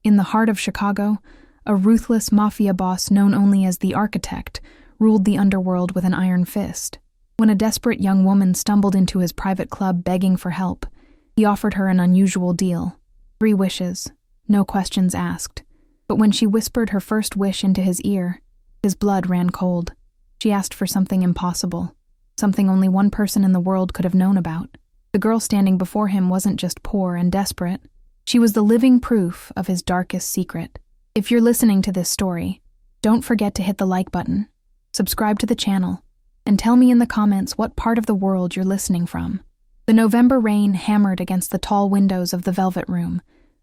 In the heart of Chicago, a ruthless mafia boss known only as the Architect ruled the underworld with an iron fist. When a desperate young woman stumbled into his private club begging for help, he offered her an unusual deal. 3 wishes, no questions asked. But when she whispered her first wish into his ear, his blood ran cold. She asked for something impossible, something only one person in the world could have known about. The girl standing before him wasn't just poor and desperate. She was the living proof of his darkest secret. If you're listening to this story, don't forget to hit the like button, subscribe to the channel, and tell me in the comments what part of the world you're listening from. The November rain hammered against the tall windows of the Velvet Room,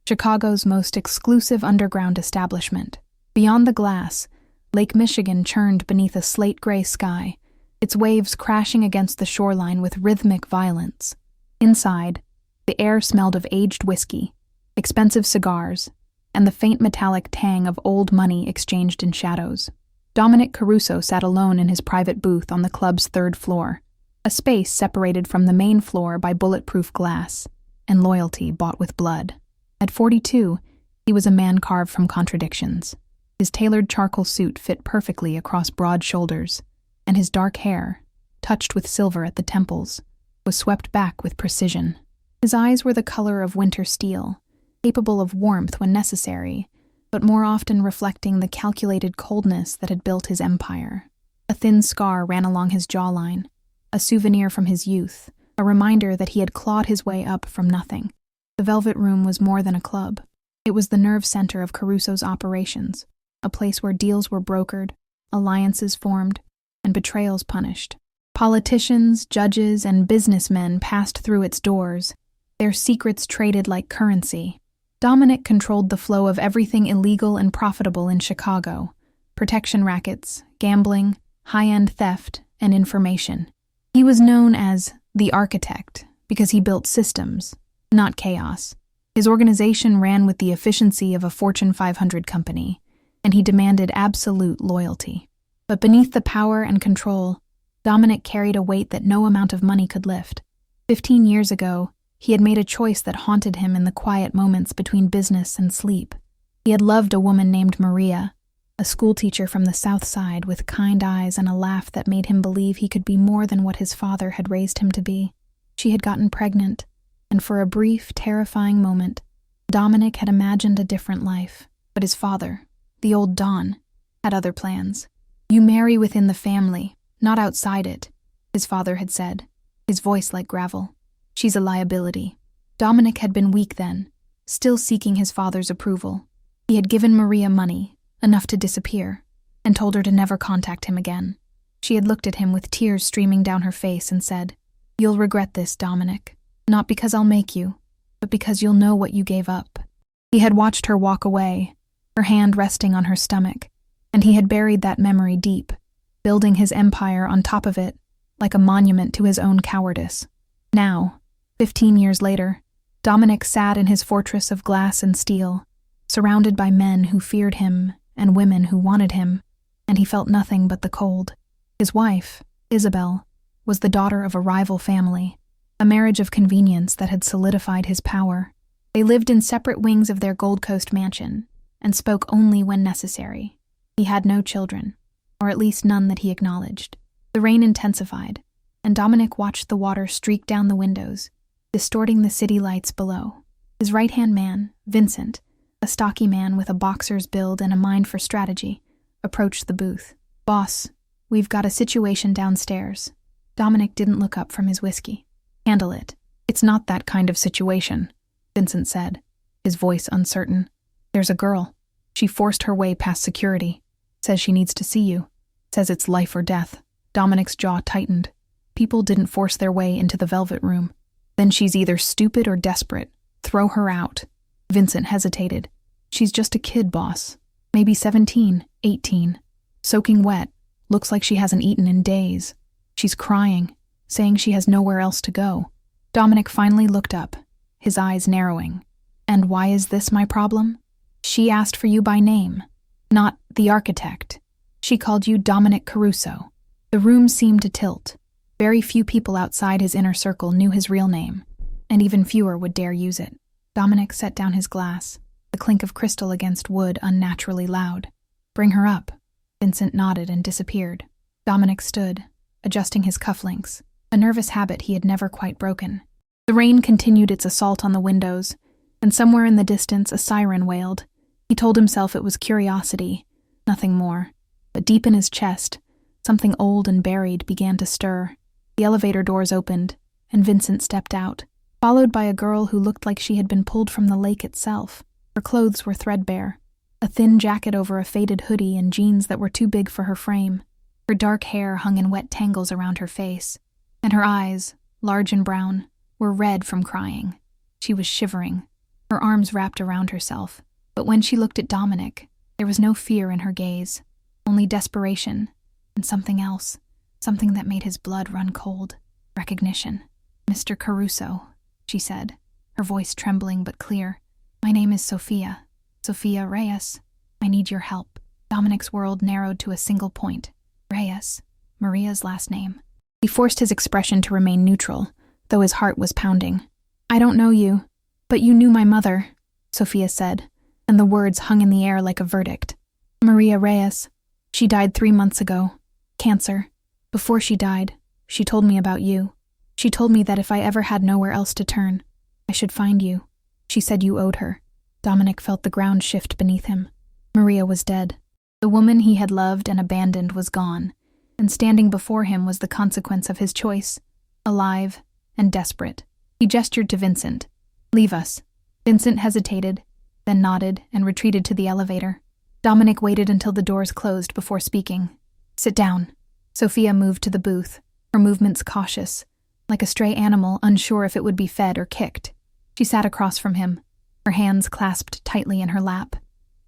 Chicago's most exclusive underground establishment. Beyond the glass, Lake Michigan churned beneath a slate-gray sky, its waves crashing against the shoreline with rhythmic violence. Inside, the air smelled of aged whiskey, expensive cigars, and the faint metallic tang of old money exchanged in shadows. Dominic Caruso sat alone in his private booth on the club's 3rd floor, a space separated from the main floor by bulletproof glass and loyalty bought with blood. At 42, he was a man carved from contradictions. His tailored charcoal suit fit perfectly across broad shoulders, and his dark hair, touched with silver at the temples, was swept back with precision. His eyes were the color of winter steel, capable of warmth when necessary, but more often reflecting the calculated coldness that had built his empire. A thin scar ran along his jawline, a souvenir from his youth, a reminder that he had clawed his way up from nothing. The Velvet Room was more than a club. It was the nerve center of Caruso's operations, a place where deals were brokered, alliances formed, and betrayals punished. Politicians, judges, and businessmen passed through its doors, their secrets traded like currency. Dominic controlled the flow of everything illegal and profitable in Chicago: protection rackets, gambling, high-end theft, and information. He was known as the Architect because he built systems, not chaos. His organization ran with the efficiency of a Fortune 500 company, and he demanded absolute loyalty. But beneath the power and control, Dominic carried a weight that no amount of money could lift. 15 years ago, he had made a choice that haunted him in the quiet moments between business and sleep. He had loved a woman named Maria, a schoolteacher from the South Side with kind eyes and a laugh that made him believe he could be more than what his father had raised him to be. She had gotten pregnant, and for a brief, terrifying moment, Dominic had imagined a different life. But his father, the old Don, had other plans. "You marry within the family, not outside it," his father had said, his voice like gravel. "She's a liability." Dominic had been weak then, still seeking his father's approval. He had given Maria money, enough to disappear, and told her to never contact him again. She had looked at him with tears streaming down her face and said, "You'll regret this, Dominic. Not because I'll make you, but because you'll know what you gave up." He had watched her walk away, her hand resting on her stomach, and he had buried that memory deep, building his empire on top of it like a monument to his own cowardice. Now, 15 years later, Dominic sat in his fortress of glass and steel, surrounded by men who feared him and women who wanted him, and he felt nothing but the cold. His wife, Isabel, was the daughter of a rival family, a marriage of convenience that had solidified his power. They lived in separate wings of their Gold Coast mansion, and spoke only when necessary. He had no children, or at least none that he acknowledged. The rain intensified, and Dominic watched the water streak down the windows, distorting the city lights below. His right-hand man, Vincent, a stocky man with a boxer's build and a mind for strategy, approached the booth. "Boss, we've got a situation downstairs." Dominic didn't look up from his whiskey. "Handle it." "It's not that kind of situation," Vincent said, his voice uncertain. "There's a girl. She forced her way past security. Says she needs to see you. Says it's life or death." Dominic's jaw tightened. People didn't force their way into the Velvet Room. "Then she's either stupid or desperate. Throw her out." Vincent hesitated. "She's just a kid, boss. Maybe 17, 18. Soaking wet. Looks like she hasn't eaten in days. She's crying, saying she has nowhere else to go." Dominic finally looked up, his eyes narrowing. "And why is this my problem? She asked for you by name, not the Architect. She called you Dominic Caruso." The room seemed to tilt. Very few people outside his inner circle knew his real name, and even fewer would dare use it. Dominic set down his glass. the clink of crystal against wood unnaturally loud. "Bring her up." Vincent nodded and disappeared. Dominic stood, adjusting his cufflinks, a nervous habit he had never quite broken. The rain continued its assault on the windows, and somewhere in the distance a siren wailed. He told himself it was curiosity, nothing more. But deep in his chest, something old and buried began to stir. The elevator doors opened, and Vincent stepped out, followed by a girl who looked like she had been pulled from the lake itself. Her clothes were threadbare, a thin jacket over a faded hoodie and jeans that were too big for her frame. Her dark hair hung in wet tangles around her face, and her eyes, large and brown, were red from crying. She was shivering, her arms wrapped around herself, but when she looked at Dominic, there was no fear in her gaze, only desperation, and something else, something that made his blood run cold. Recognition. "Mr. Caruso," she said, her voice trembling but clear. "My name is Sophia. Sophia Reyes. I need your help." Dominic's world narrowed to a single point. Reyes, Maria's last name. He forced his expression to remain neutral, though his heart was pounding. "I don't know you, but you knew my mother," Sophia said, and the words hung in the air like a verdict. "Maria Reyes. She died 3 months ago. Cancer. Before she died, she told me about you. She told me that if I ever had nowhere else to turn, I should find you. She said you owed her." Dominic felt the ground shift beneath him. Maria was dead. The woman he had loved and abandoned was gone, and standing before him was the consequence of his choice, alive and desperate. He gestured to Vincent. "Leave us." Vincent hesitated, then nodded and retreated to the elevator. Dominic waited until the doors closed before speaking. "Sit down." Sophia moved to the booth, her movements cautious, like a stray animal unsure if it would be fed or kicked. She sat across from him, her hands clasped tightly in her lap.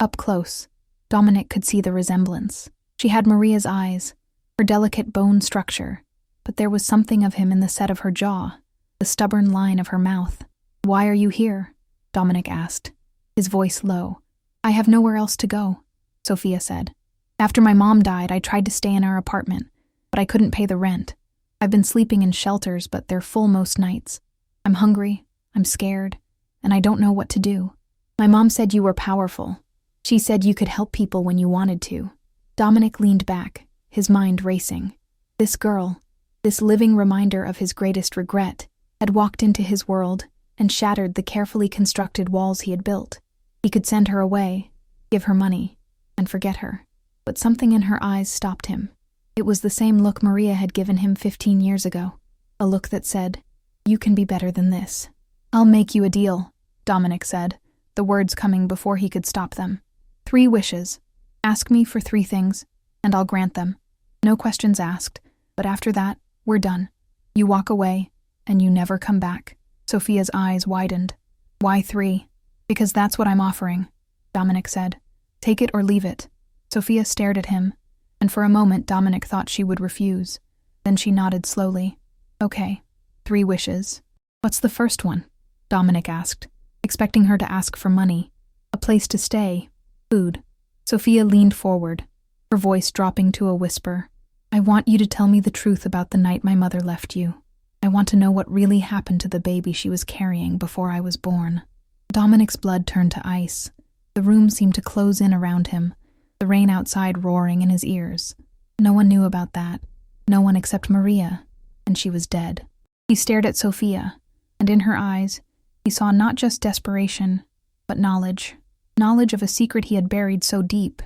Up close, Dominic could see the resemblance. She had Maria's eyes, her delicate bone structure, but there was something of him in the set of her jaw, the stubborn line of her mouth. "Why are you here?" Dominic asked, his voice low. "I have nowhere else to go," Sophia said. "After my mom died, I tried to stay in our apartment, but I couldn't pay the rent. I've been sleeping in shelters, but they're full most nights. I'm hungry, I'm scared, and I don't know what to do. My mom said you were powerful. She said you could help people when you wanted to." Dominic leaned back, his mind racing. This girl, this living reminder of his greatest regret, had walked into his world and shattered the carefully constructed walls he had built. He could send her away, give her money, and forget her. But something in her eyes stopped him. It was the same look Maria had given him 15 years ago, a look that said, "You can be better than this." "I'll make you a deal," Dominic said, the words coming before he could stop them. 3 wishes. Ask me for 3 things, and I'll grant them. No questions asked, but after that, we're done. You walk away, and you never come back." Sophia's eyes widened. "Why 3? "Because that's what I'm offering," Dominic said. "Take it or leave it." Sophia stared at him, and for a moment Dominic thought she would refuse. Then she nodded slowly. "Okay, 3 wishes. What's the first one?" Dominic asked, expecting her to ask for money, a place to stay, food. Sophia leaned forward, her voice dropping to a whisper. "I want you to tell me the truth about the night my mother left you. I want to know what really happened to the baby she was carrying before I was born." Dominic's blood turned to ice. The room seemed to close in around him, the rain outside roaring in his ears. No one knew about that. No one except Maria, and she was dead. He stared at Sophia, and in her eyes, he saw not just desperation, but knowledge. Knowledge of a secret he had buried so deep,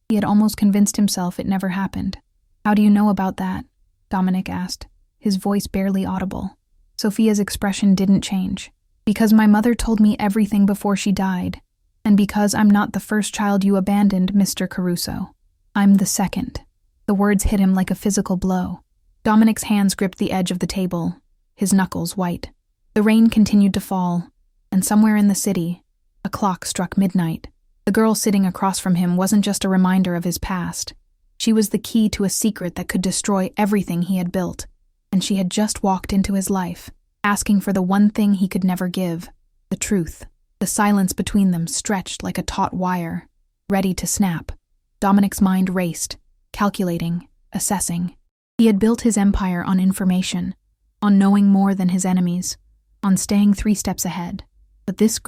he had almost convinced himself it never happened. "How do you know about that?" Dominic asked, his voice barely audible. Sophia's expression didn't change. "Because my mother told me everything before she died, and because I'm not the first child you abandoned, Mr. Caruso. I'm the second." The words hit him like a physical blow. Dominic's hands gripped the edge of the table, his knuckles white. The rain continued to fall, and somewhere in the city, a clock struck midnight. The girl sitting across from him wasn't just a reminder of his past. She was the key to a secret that could destroy everything he had built, and she had just walked into his life, asking for the one thing he could never give, the truth. The silence between them stretched like a taut wire, ready to snap. Dominic's mind raced, calculating, assessing. He had built his empire on information, on knowing more than his enemies, on staying 3 steps ahead. But this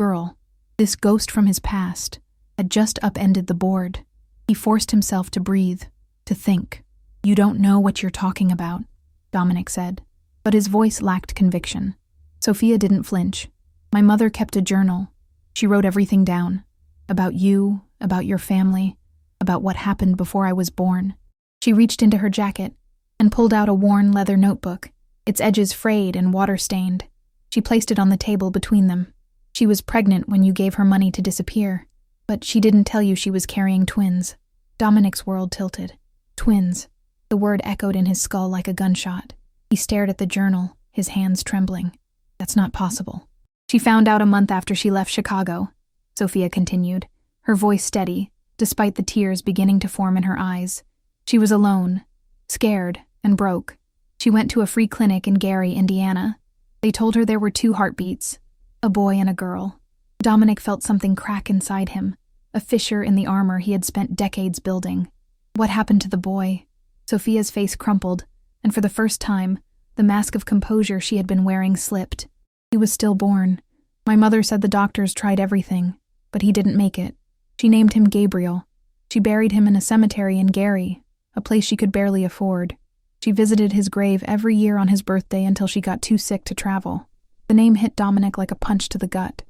This ghost from his past had just upended the board. He forced himself to breathe, to think. "You don't know what you're talking about," Dominic said, but his voice lacked conviction. Sophia didn't flinch. "My mother kept a journal. She wrote everything down. About you, about your family, about what happened before I was born." She reached into her jacket and pulled out a worn leather notebook, its edges frayed and water-stained. She placed it on the table between them. "She was pregnant when you gave her money to disappear, but she didn't tell you she was carrying twins." Dominic's world tilted. Twins. The word echoed in his skull like a gunshot. He stared at the journal, his hands trembling. "That's not possible." "She found out a month after she left Chicago," Sophia continued, her voice steady, despite the tears beginning to form in her eyes. "She was alone, scared, and broke. She went to a free clinic in Gary, Indiana. They told her there were 2 heartbeats, a boy and a girl." Dominic felt something crack inside him, a fissure in the armor he had spent decades building. "What happened to the boy?" Sophia's face crumpled, and for the first time, the mask of composure she had been wearing slipped. "He was stillborn. My mother said the doctors tried everything, but he didn't make it. She named him Gabriel. She buried him in a cemetery in Gary, a place she could barely afford. She visited his grave every year on his birthday until she got too sick to travel." The name hit Dominic like a punch to the gut.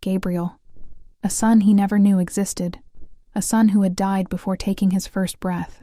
Gabriel. A son he never knew existed. A son who had died before taking his first breath.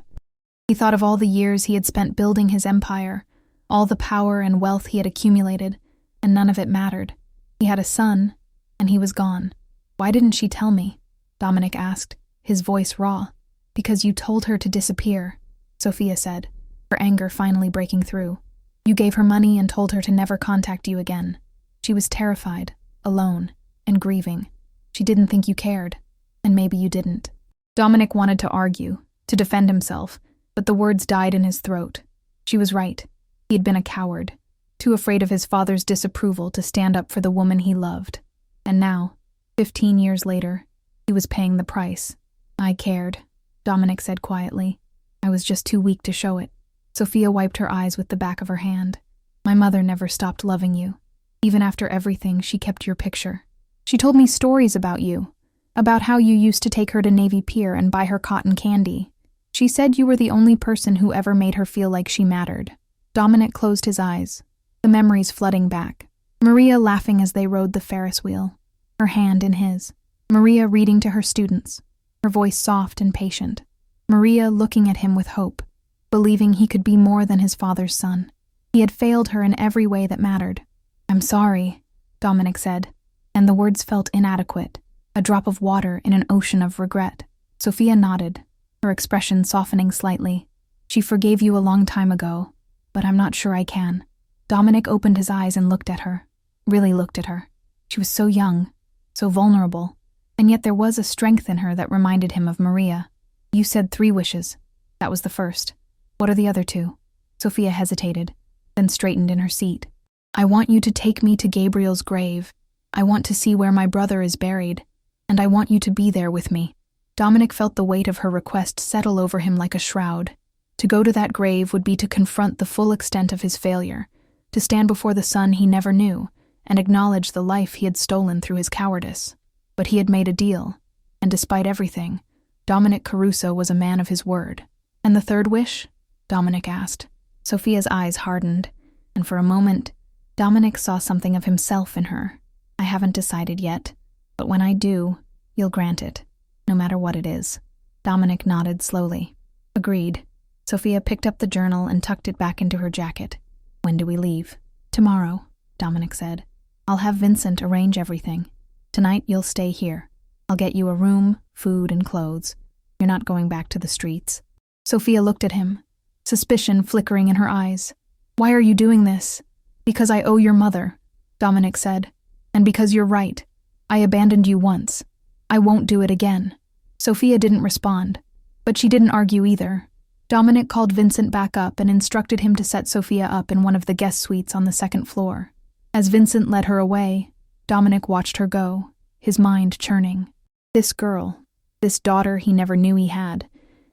He thought of all the years he had spent building his empire, all the power and wealth he had accumulated, and none of it mattered. He had a son, and he was gone. "Why didn't she tell me?" Dominic asked, his voice raw. "Because you told her to disappear," Sophia said, her anger finally breaking through. "You gave her money and told her to never contact you again. She was terrified, alone, and grieving. She didn't think you cared, and maybe you didn't." Dominic wanted to argue, to defend himself, but the words died in his throat. She was right. He had been a coward, too afraid of his father's disapproval to stand up for the woman he loved. And now, 15 years later, he was paying the price. "I cared," Dominic said quietly. "I was just too weak to show it." Sophia wiped her eyes with the back of her hand. "My mother never stopped loving you. Even after everything, she kept your picture. She told me stories about you, about how you used to take her to Navy Pier and buy her cotton candy. She said you were the only person who ever made her feel like she mattered." Dominic closed his eyes, the memories flooding back. Maria laughing as they rode the Ferris wheel, her hand in his. Maria reading to her students, her voice soft and patient. Maria looking at him with hope, believing he could be more than his father's son. He had failed her in every way that mattered. "I'm sorry," Dominic said, and the words felt inadequate, a drop of water in an ocean of regret. Sophia nodded, her expression softening slightly. "She forgave you a long time ago, but I'm not sure I can." Dominic opened his eyes and looked at her, really looked at her. She was so young, so vulnerable, and yet there was a strength in her that reminded him of Maria. "You said 3 wishes. That was the first. What are the other 2? Sophia hesitated, then straightened in her seat. "I want you to take me to Gabriel's grave. I want to see where my brother is buried, and I want you to be there with me." Dominic felt the weight of her request settle over him like a shroud. To go to that grave would be to confront the full extent of his failure, to stand before the son he never knew, and acknowledge the life he had stolen through his cowardice. But he had made a deal, and despite everything, Dominic Caruso was a man of his word. "And the 3rd wish?" Dominic asked. Sophia's eyes hardened, and for a moment, Dominic saw something of himself in her. "I haven't decided yet, but when I do, you'll grant it, no matter what it is." Dominic nodded slowly. "Agreed." Sophia picked up the journal and tucked it back into her jacket. "When do we leave?" "Tomorrow," Dominic said. "I'll have Vincent arrange everything. Tonight you'll stay here. I'll get you a room, food, and clothes. You're not going back to the streets." Sophia looked at him, suspicion flickering in her eyes. "Why are you doing this?" "Because I owe your mother," Dominic said. "And because you're right. I abandoned you once. I won't do it again." Sophia didn't respond, but she didn't argue either. Dominic called Vincent back up and instructed him to set Sophia up in one of the guest suites on the 2nd floor. As Vincent led her away, Dominic watched her go, his mind churning. This girl, this daughter he never knew he had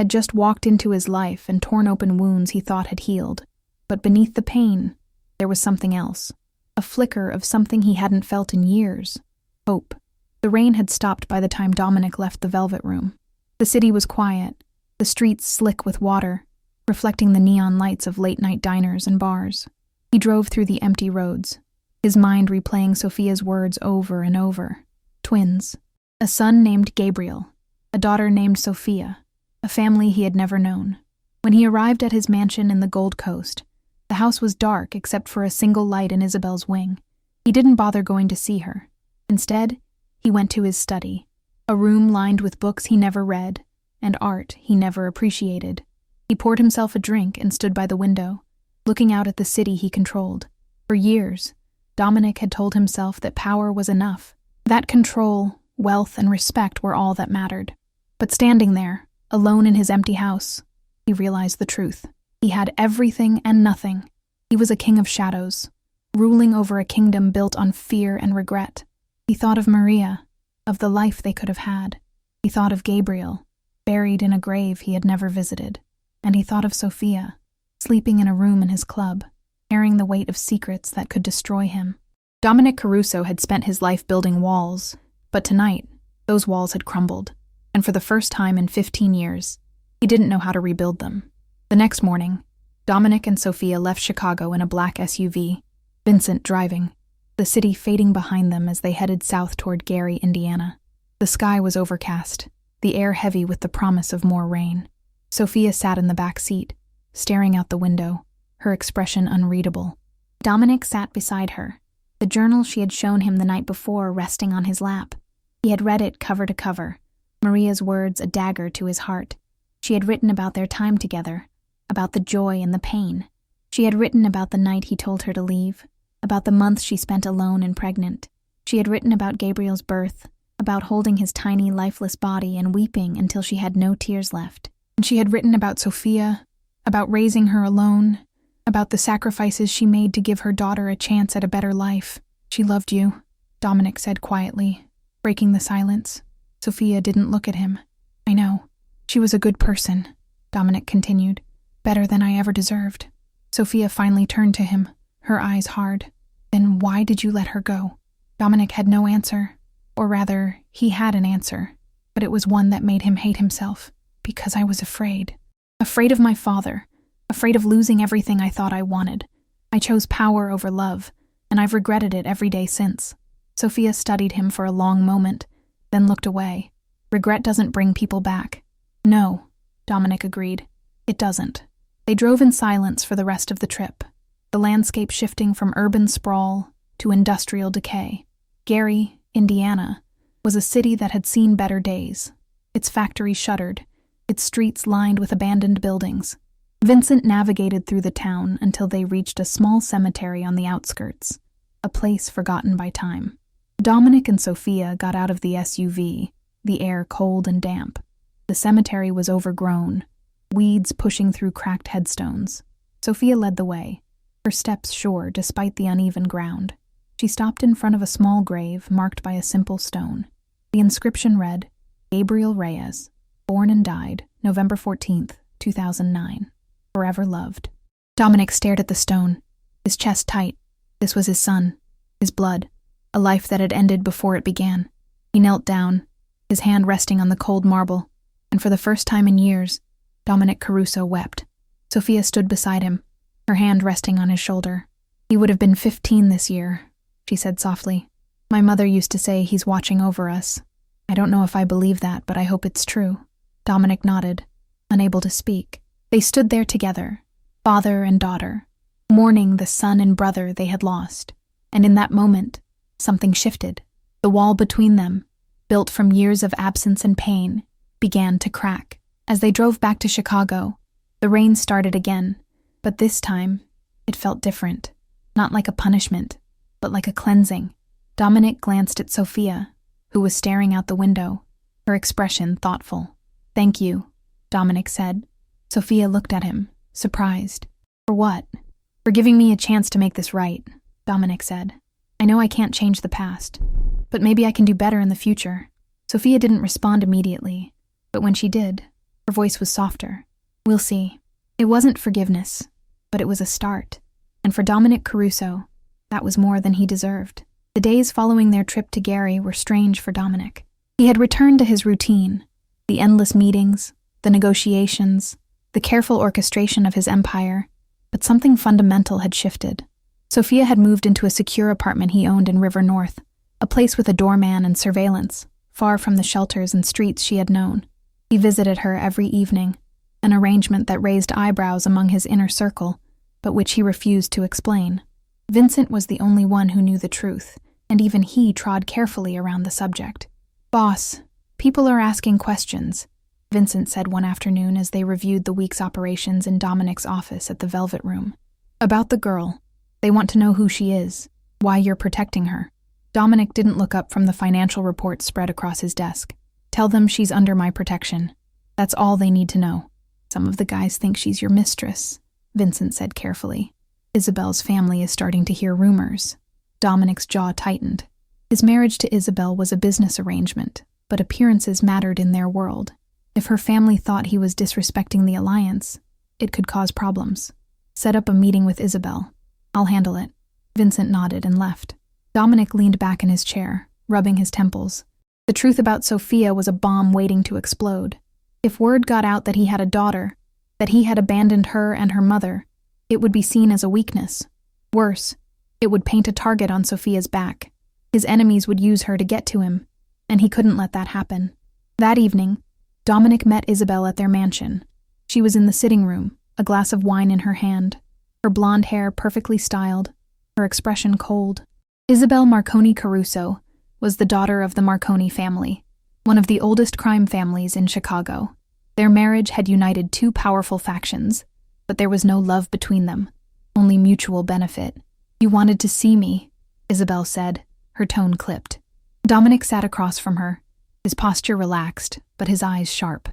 just walked into his life and torn open wounds he thought had healed. But beneath the pain, there was something else. A flicker of something he hadn't felt in years. Hope. The rain had stopped by the time Dominic left the Velvet Room. The city was quiet, the streets slick with water, reflecting the neon lights of late-night diners and bars. He drove through the empty roads, his mind replaying Sophia's words over and over. Twins. A son named Gabriel, a daughter named Sophia, a family he had never known. When he arrived at his mansion in the Gold Coast, the house was dark except for a single light in Isabel's wing. He didn't bother going to see her. Instead, he went to his study, a room lined with books he never read and art he never appreciated. He poured himself a drink and stood by the window, looking out at the city he controlled. For years, Dominic had told himself that power was enough, that control, wealth, and respect were all that mattered. But standing there, alone in his empty house, he realized the truth. He had everything and nothing. He was a king of shadows, ruling over a kingdom built on fear and regret. He thought of Maria, of the life they could have had. He thought of Gabriel, buried in a grave he had never visited. And he thought of Sophia, sleeping in a room in his club, carrying the weight of secrets that could destroy him. Dominic Caruso had spent his life building walls, but tonight, those walls had crumbled, and for the first time in 15 years, he didn't know how to rebuild them. The next morning, Dominic and Sophia left Chicago in a black SUV, Vincent driving, the city fading behind them as they headed south toward Gary, Indiana. The sky was overcast, the air heavy with the promise of more rain. Sophia sat in the back seat, staring out the window, her expression unreadable. Dominic sat beside her, the journal she had shown him the night before resting on his lap. He had read it cover to cover, Maria's words a dagger to his heart. She had written about their time together, about the joy and the pain. She had written about the night he told her to leave, about the months she spent alone and pregnant. She had written about Gabriel's birth, about holding his tiny, lifeless body and weeping until she had no tears left. And she had written about Sophia, about raising her alone, about the sacrifices she made to give her daughter a chance at a better life. She loved you, Dominic said quietly, breaking the silence. Sophia didn't look at him. I know. She was a good person, Dominic continued, better than I ever deserved. Sophia finally turned to him, her eyes hard. Then why did you let her go? Dominic had no answer, or rather, he had an answer, but it was one that made him hate himself. Because I was afraid. Afraid of my father, afraid of losing everything I thought I wanted. I chose power over love, and I've regretted it every day since. Sophia studied him for a long moment, then looked away. Regret doesn't bring people back. No, Dominic agreed. It doesn't. They drove in silence for the rest of the trip, the landscape shifting from urban sprawl to industrial decay. Gary, Indiana, was a city that had seen better days. Its factories shuttered, its streets lined with abandoned buildings. Vincent navigated through the town until they reached a small cemetery on the outskirts, a place forgotten by time. Dominic and Sophia got out of the SUV, the air cold and damp. The cemetery was overgrown, weeds pushing through cracked headstones. Sophia led the way, her steps sure despite the uneven ground. She stopped in front of a small grave marked by a simple stone. The inscription read, Gabriel Reyes, born and died November 14th, 2009. Forever loved. Dominic stared at the stone, his chest tight. This was his son, his blood, a life that had ended before it began. He knelt down, his hand resting on the cold marble, and for the first time in years, Dominic Caruso wept. Sophia stood beside him, her hand resting on his shoulder. He would have been 15 this year, she said softly. My mother used to say he's watching over us. I don't know if I believe that, but I hope it's true. Dominic nodded, unable to speak. They stood there together, father and daughter, mourning the son and brother they had lost. And in that moment, something shifted. The wall between them, built from years of absence and pain, began to crack. As they drove back to Chicago, the rain started again, but this time, it felt different. Not like a punishment, but like a cleansing. Dominic glanced at Sophia, who was staring out the window, her expression thoughtful. Thank you, Dominic said. Sophia looked at him, surprised. For what? For giving me a chance to make this right, Dominic said. I know I can't change the past, but maybe I can do better in the future. Sophia didn't respond immediately, but when she did, her voice was softer. We'll see. It wasn't forgiveness, but it was a start. And for Dominic Caruso, that was more than he deserved. The days following their trip to Gary were strange for Dominic. He had returned to his routine, the endless meetings, the negotiations, the careful orchestration of his empire, but something fundamental had shifted. Sophia had moved into a secure apartment he owned in River North, a place with a doorman and surveillance, far from the shelters and streets she had known. He visited her every evening, an arrangement that raised eyebrows among his inner circle, but which he refused to explain. Vincent was the only one who knew the truth, and even he trod carefully around the subject. "Boss, people are asking questions," Vincent said one afternoon as they reviewed the week's operations in Dominic's office at the Velvet Room. "About the girl. They want to know who she is, why you're protecting her." Dominic didn't look up from the financial reports spread across his desk. "Tell them she's under my protection. That's all they need to know." "Some of the guys think she's your mistress," Vincent said carefully. "Isabel's family is starting to hear rumors." Dominic's jaw tightened. His marriage to Isabel was a business arrangement, but appearances mattered in their world. If her family thought he was disrespecting the alliance, it could cause problems. "Set up a meeting with Isabel. I'll handle it." Vincent nodded and left. Dominic leaned back in his chair, rubbing his temples. The truth about Sophia was a bomb waiting to explode. If word got out that he had a daughter, that he had abandoned her and her mother, it would be seen as a weakness. Worse, it would paint a target on Sophia's back. His enemies would use her to get to him, and he couldn't let that happen. That evening, Dominic met Isabel at their mansion. She was in the sitting room, a glass of wine in her hand, her blonde hair perfectly styled, her expression cold. Isabel Marconi Caruso was the daughter of the Marconi family, one of the oldest crime families in Chicago. Their marriage had united two powerful factions, but there was no love between them, only mutual benefit. "You wanted to see me," Isabel said, her tone clipped. Dominic sat across from her, his posture relaxed, but his eyes sharp.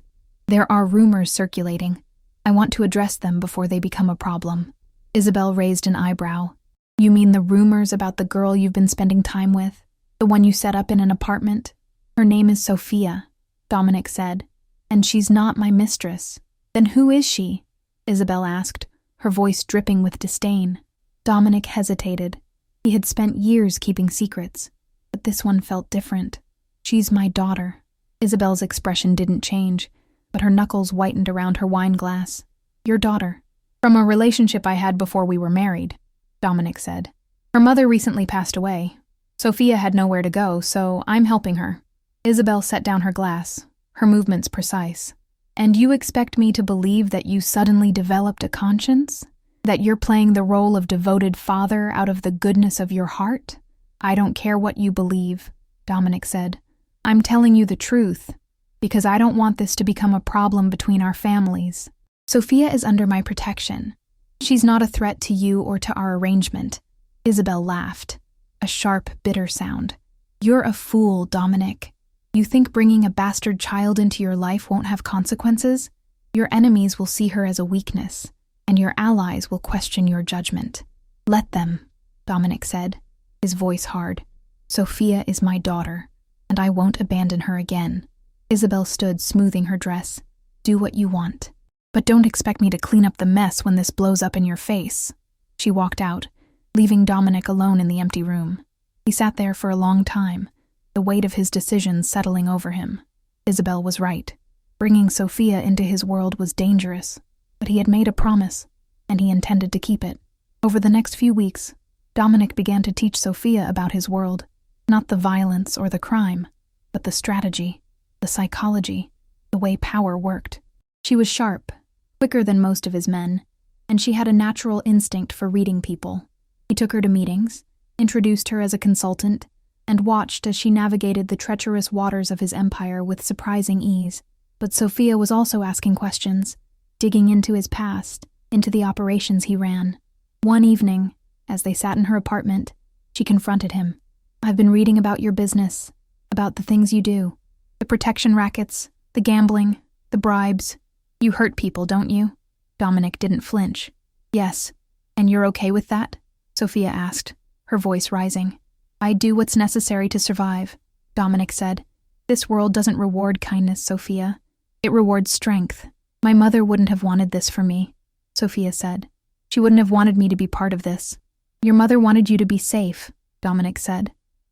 "There are rumors circulating. I want to address them before they become a problem." Isabel raised an eyebrow. "You mean the rumors about the girl you've been spending time with? The one you set up in an apartment?" "Her name is Sophia," Dominic said, "and she's not my mistress." "Then who is she?" Isabel asked, her voice dripping with disdain. Dominic hesitated. He had spent years keeping secrets, but this one felt different. "She's my daughter." Isabel's expression didn't change, but her knuckles whitened around her wine glass. "Your daughter." "From a relationship I had before we were married," Dominic said. "Her mother recently passed away. Sophia had nowhere to go, so I'm helping her." Isabel set down her glass, her movements precise. "And you expect me to believe that you suddenly developed a conscience? That you're playing the role of devoted father out of the goodness of your heart?" "I don't care what you believe," Dominic said. "I'm telling you the truth, because I don't want this to become a problem between our families. Sophia is under my protection. She's not a threat to you or to our arrangement." Isabel laughed, a sharp, bitter sound. "You're a fool, Dominic. You think bringing a bastard child into your life won't have consequences? Your enemies will see her as a weakness, and your allies will question your judgment." "Let them," Dominic said, his voice hard. "Sophia is my daughter, and I won't abandon her again." Isabel stood, smoothing her dress. "Do what you want. But don't expect me to clean up the mess when this blows up in your face." She walked out, leaving Dominic alone in the empty room. He sat there for a long time, the weight of his decisions settling over him. Isabel was right. Bringing Sophia into his world was dangerous, but he had made a promise, and he intended to keep it. Over the next few weeks, Dominic began to teach Sophia about his world, not the violence or the crime, but the strategy, the psychology, the way power worked. She was sharp, quicker than most of his men, and she had a natural instinct for reading people. He took her to meetings, introduced her as a consultant, and watched as she navigated the treacherous waters of his empire with surprising ease. But Sophia was also asking questions, digging into his past, into the operations he ran. One evening, as they sat in her apartment, she confronted him. "I've been reading about your business, about the things you do, the protection rackets, the gambling, the bribes. You hurt people, don't you?" Dominic didn't flinch. "Yes. And you're okay with that?" Sophia asked, her voice rising. "I do what's necessary to survive," Dominic said. "This world doesn't reward kindness, Sophia. It rewards strength. My mother wouldn't have wanted this for me," Sophia said. "She wouldn't have wanted me to be part of this." "Your mother wanted you to be safe," Dominic said.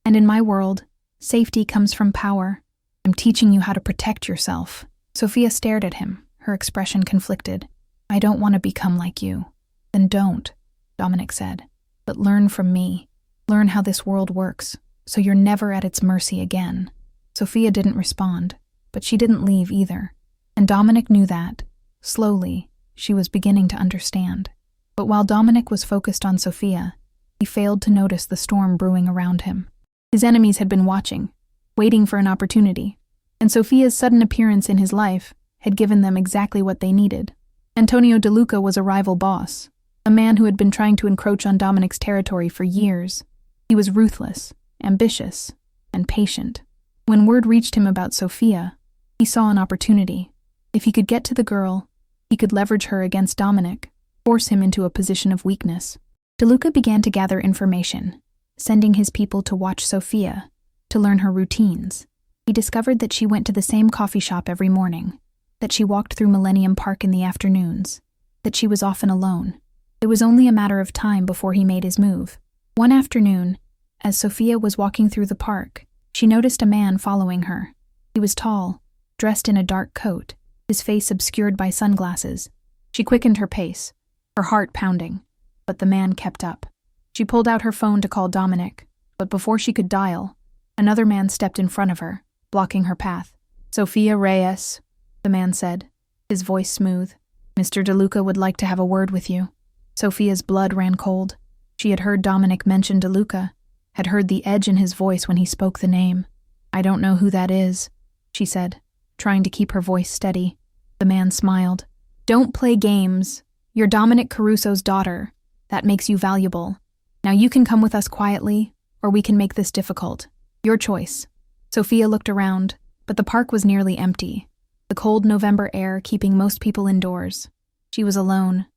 And in my world, safety comes from power. I'm teaching you how to protect yourself." Sophia stared at him, her expression conflicted. "I don't want to become like you." "Then don't," Dominic said. "But learn from me. Learn how this world works, so you're never at its mercy again." Sophia didn't respond, but she didn't leave either. And Dominic knew that. Slowly, she was beginning to understand. But while Dominic was focused on Sophia, he failed to notice the storm brewing around him. His enemies had been watching, waiting for an opportunity, and Sophia's sudden appearance in his life had given them exactly what they needed. Antonio De Luca was a rival boss, a man who had been trying to encroach on Dominic's territory for years. He was ruthless, ambitious, and patient. When word reached him about Sophia, he saw an opportunity. If he could get to the girl, he could leverage her against Dominic, force him into a position of weakness. De Luca began to gather information, sending his people to watch Sophia, to learn her routines. He discovered that she went to the same coffee shop every morning, that she walked through Millennium Park in the afternoons, that she was often alone. It was only a matter of time before he made his move. One afternoon, as Sophia was walking through the park, she noticed a man following her. He was tall, dressed in a dark coat, his face obscured by sunglasses. She quickened her pace, her heart pounding, but the man kept up. She pulled out her phone to call Dominic, but before she could dial, another man stepped in front of her, blocking her path. "Sophia Reyes," the man said, his voice smooth. "Mr. De Luca would like to have a word with you." Sophia's blood ran cold. She had heard Dominic mention De Luca, had heard the edge in his voice when he spoke the name. "I don't know who that is," she said, trying to keep her voice steady. The man smiled. "Don't play games. You're Dominic Caruso's daughter. That makes you valuable. Now you can come with us quietly, or we can make this difficult. Your choice." Sophia looked around, but the park was nearly empty, the cold November air keeping most people indoors. She was alone,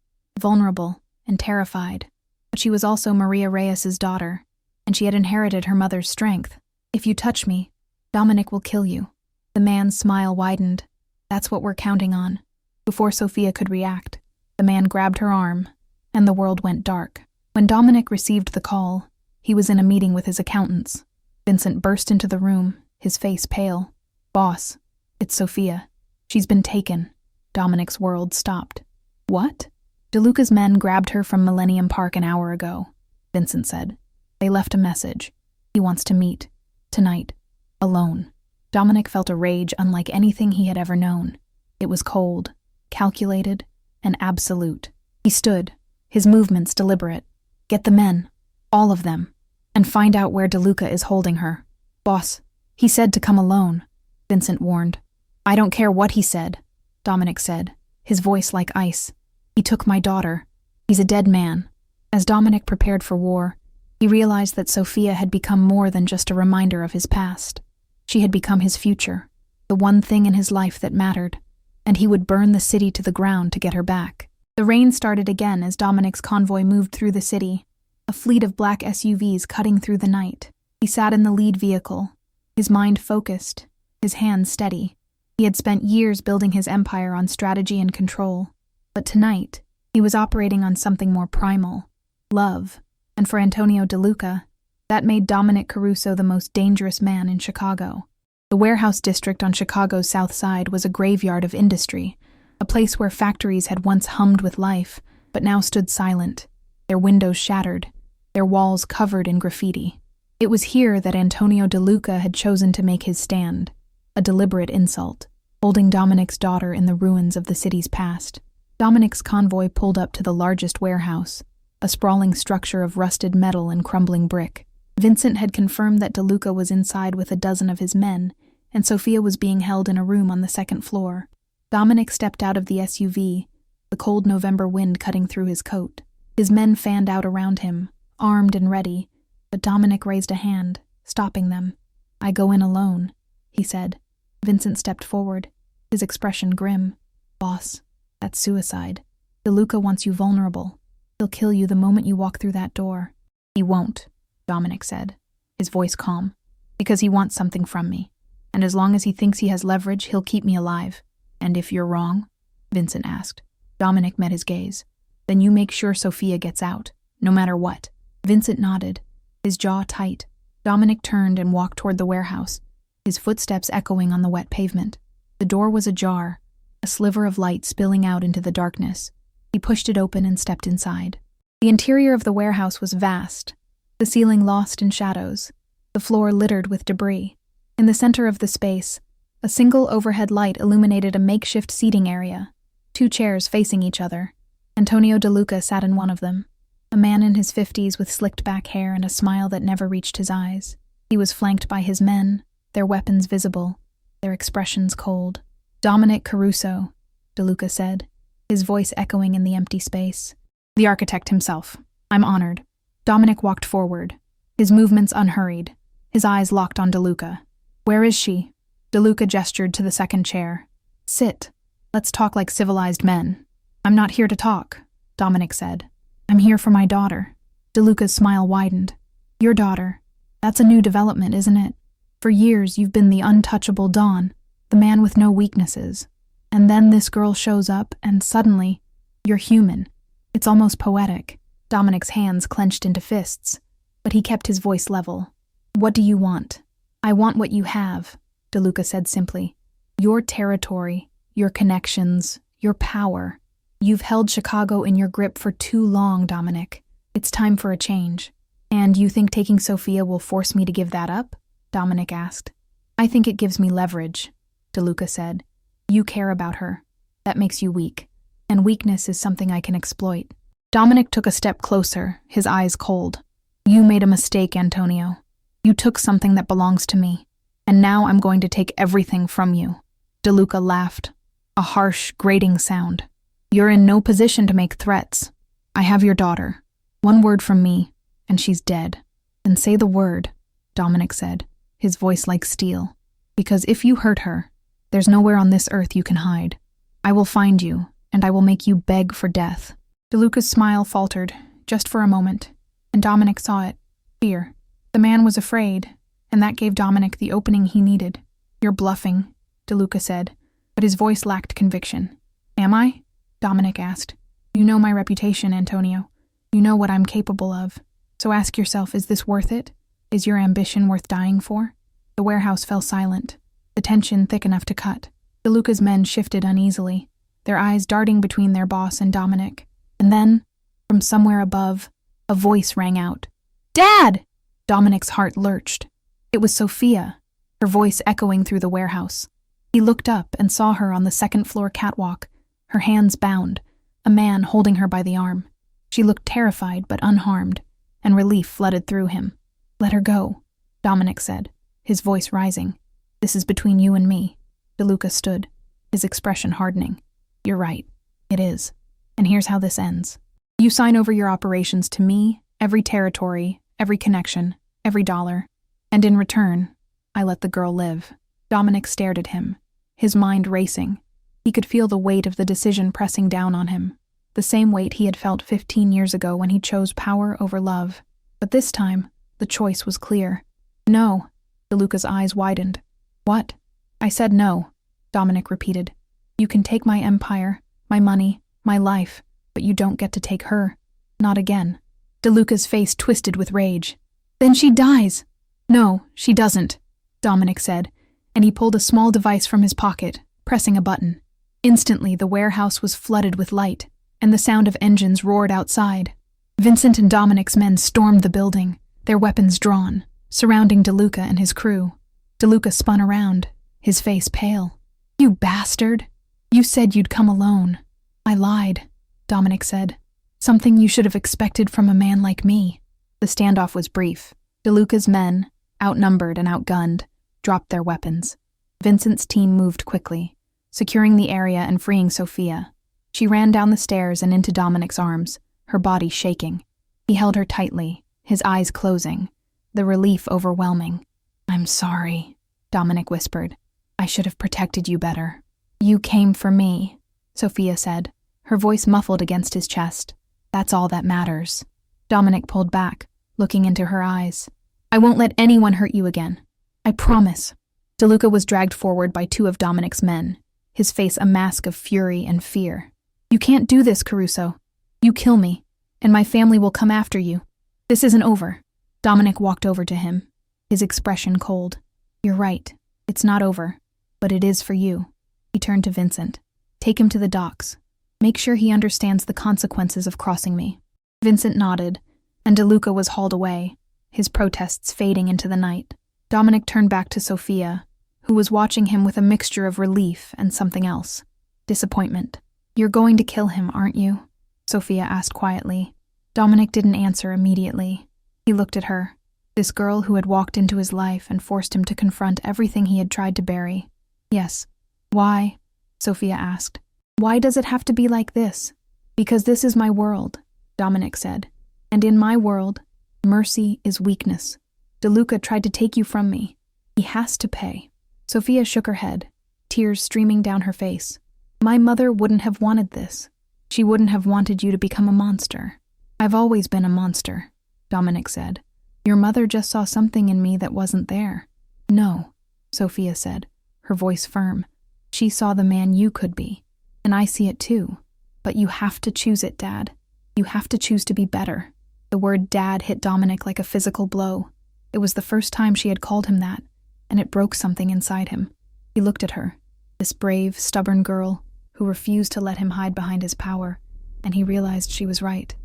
vulnerable, and terrified. But she was also Maria Reyes's daughter, and she had inherited her mother's strength. "If you touch me, Dominic will kill you." The man's smile widened. "That's what we're counting on." Before Sophia could react, the man grabbed her arm, and the world went dark. When Dominic received the call, he was in a meeting with his accountants. Vincent burst into the room, his face pale. "Boss, it's Sophia. She's been taken." Dominic's world stopped. "What?" "De Luca's men grabbed her from Millennium Park an hour ago," Vincent said. "They left a message. He wants to meet. Tonight. Alone." Dominic felt a rage unlike anything he had ever known. It was cold, calculated, and absolute. He stood, his movements deliberate. "Get the men. All of them. And find out where De Luca is holding her." "Boss, he said to come alone," Vincent warned. "I don't care what he said," Dominic said, his voice like ice. "He took my daughter. He's a dead man." As Dominic prepared for war, he realized that Sophia had become more than just a reminder of his past. She had become his future, the one thing in his life that mattered, and he would burn the city to the ground to get her back. The rain started again as Dominic's convoy moved through the city, a fleet of black SUVs cutting through the night. He sat in the lead vehicle, his mind focused, his hands steady. He had spent years building his empire on strategy and control, but tonight, he was operating on something more primal, love, and for Antonio De Luca, that made Dominic Caruso the most dangerous man in Chicago. The warehouse district on Chicago's South Side was a graveyard of industry, a place where factories had once hummed with life, but now stood silent, their windows shattered, their walls covered in graffiti. It was here that Antonio De Luca had chosen to make his stand, a deliberate insult, holding Dominic's daughter in the ruins of the city's past. Dominic's convoy pulled up to the largest warehouse, a sprawling structure of rusted metal and crumbling brick. Vincent had confirmed that De Luca was inside with a dozen of his men, and Sophia was being held in a room on the second floor. Dominic stepped out of the SUV, the cold November wind cutting through his coat. His men fanned out around him, armed and ready, but Dominic raised a hand, stopping them. "I go in alone," he said. Vincent stepped forward, his expression grim. "Boss, that's suicide. De Luca wants you vulnerable. He'll kill you the moment you walk through that door." "He won't," Dominic said, his voice calm, "because he wants something from me. And as long as he thinks he has leverage, he'll keep me alive." "And if you're wrong?" Vincent asked. Dominic met his gaze. "Then you make sure Sophia gets out, no matter what." Vincent nodded, his jaw tight. Dominic turned and walked toward the warehouse, his footsteps echoing on the wet pavement. The door was ajar, a sliver of light spilling out into the darkness. He pushed it open and stepped inside. The interior of the warehouse was vast, the ceiling lost in shadows, the floor littered with debris. In the center of the space, a single overhead light illuminated a makeshift seating area, 2 chairs facing each other. Antonio De Luca sat in one of them, a man in his 50s with slicked back hair and a smile that never reached his eyes. He was flanked by his men, their weapons visible, their expressions cold. "Dominic Caruso," De Luca said, his voice echoing in the empty space. "The architect himself. I'm honored." Dominic walked forward, his movements unhurried, his eyes locked on De Luca. "Where is she?" De Luca gestured to the second chair. "Sit. Let's talk like civilized men." "I'm not here to talk," Dominic said. "I'm here for my daughter." De Luca's smile widened. "Your daughter. That's a new development, isn't it? For years you've been the untouchable Don, the man with no weaknesses. And then this girl shows up and suddenly, you're human. It's almost poetic." Dominic's hands clenched into fists, but he kept his voice level. "What do you want?" "I want what you have," De Luca said simply. "Your territory, your connections, your power. You've held Chicago in your grip for too long, Dominic. It's time for a change." "And you think taking Sophia will force me to give that up?" Dominic asked. "I think it gives me leverage," De Luca said. "You care about her. That makes you weak. And weakness is something I can exploit." Dominic took a step closer, his eyes cold. "You made a mistake, Antonio. You took something that belongs to me, and now I'm going to take everything from you." De Luca laughed, a harsh, grating sound. "You're in no position to make threats. I have your daughter. One word from me, and she's dead." "Then say the word," Dominic said, his voice like steel. "Because if you hurt her, there's nowhere on this earth you can hide. I will find you, and I will make you beg for death." De Luca's smile faltered, just for a moment, and Dominic saw it. Fear. The man was afraid, and that gave Dominic the opening he needed. "You're bluffing," De Luca said, but his voice lacked conviction. "Am I?" Dominic asked. "You know my reputation, Antonio. You know what I'm capable of. So ask yourself, is this worth it? Is your ambition worth dying for?" The warehouse fell silent, the tension thick enough to cut. De Luca's men shifted uneasily, their eyes darting between their boss and Dominic. And then, from somewhere above, a voice rang out. "Dad!" Dominic's heart lurched. It was Sophia, her voice echoing through the warehouse. He looked up and saw her on the second-floor catwalk, her hands bound, a man holding her by the arm. She looked terrified but unharmed, and relief flooded through him. "Let her go," Dominic said, his voice rising. "This is between you and me." De Luca stood, his expression hardening. "You're right. It is. And here's how this ends. You sign over your operations to me, every territory, every connection, every dollar. And in return, I let the girl live." Dominic stared at him, his mind racing. He could feel the weight of the decision pressing down on him, the same weight he had felt 15 years ago when he chose power over love. But this time, the choice was clear. "No." De Luca's eyes widened. "What?" "I said no," Dominic repeated. "You can take my empire, my money, my life, but you don't get to take her. Not again." De Luca's face twisted with rage. "Then she dies." "No, she doesn't," Dominic said, and he pulled a small device from his pocket, pressing a button. Instantly, the warehouse was flooded with light, and the sound of engines roared outside. Vincent and Dominic's men stormed the building, their weapons drawn, surrounding De Luca and his crew. De Luca spun around, his face pale. "You bastard! You said you'd come alone." "I lied," Dominic said. "Something you should have expected from a man like me." The standoff was brief. De Luca's men, outnumbered and outgunned, dropped their weapons. Vincent's team moved quickly, securing the area and freeing Sophia. She ran down the stairs and into Dominic's arms, her body shaking. He held her tightly, his eyes closing, the relief overwhelming. "I'm sorry," Dominic whispered. "I should have protected you better." "You came for me," Sophia said, her voice muffled against his chest. "That's all that matters." Dominic pulled back, looking into her eyes. "I won't let anyone hurt you again. I promise." De Luca was dragged forward by 2 of Dominic's men, his face a mask of fury and fear. "You can't do this, Caruso. You kill me, and my family will come after you. This isn't over." Dominic walked over to him, his expression cold. "You're right. It's not over. But it is for you." He turned to Vincent. "Take him to the docks. Make sure he understands the consequences of crossing me." Vincent nodded, and DeLuca was hauled away, his protests fading into the night. Dominic turned back to Sophia, who was watching him with a mixture of relief and something else. Disappointment. "You're going to kill him, aren't you?" Sophia asked quietly. Dominic didn't answer immediately. He looked at her, this girl who had walked into his life and forced him to confront everything he had tried to bury. "Yes." "Why?" Sophia asked. "Why does it have to be like this?" "Because this is my world," Dominic said. "And in my world, mercy is weakness. DeLuca tried to take you from me. He has to pay." Sophia shook her head, tears streaming down her face. "My mother wouldn't have wanted this. She wouldn't have wanted you to become a monster." "I've always been a monster," Dominic said. "Your mother just saw something in me that wasn't there." "No," Sophia said, her voice firm. "She saw the man you could be. And I see it too. But you have to choose it, Dad. You have to choose to be better." The word Dad hit Dominic like a physical blow. It was the first time she had called him that, and it broke something inside him. He looked at her, this brave, stubborn girl who refused to let him hide behind his power, and he realized she was right.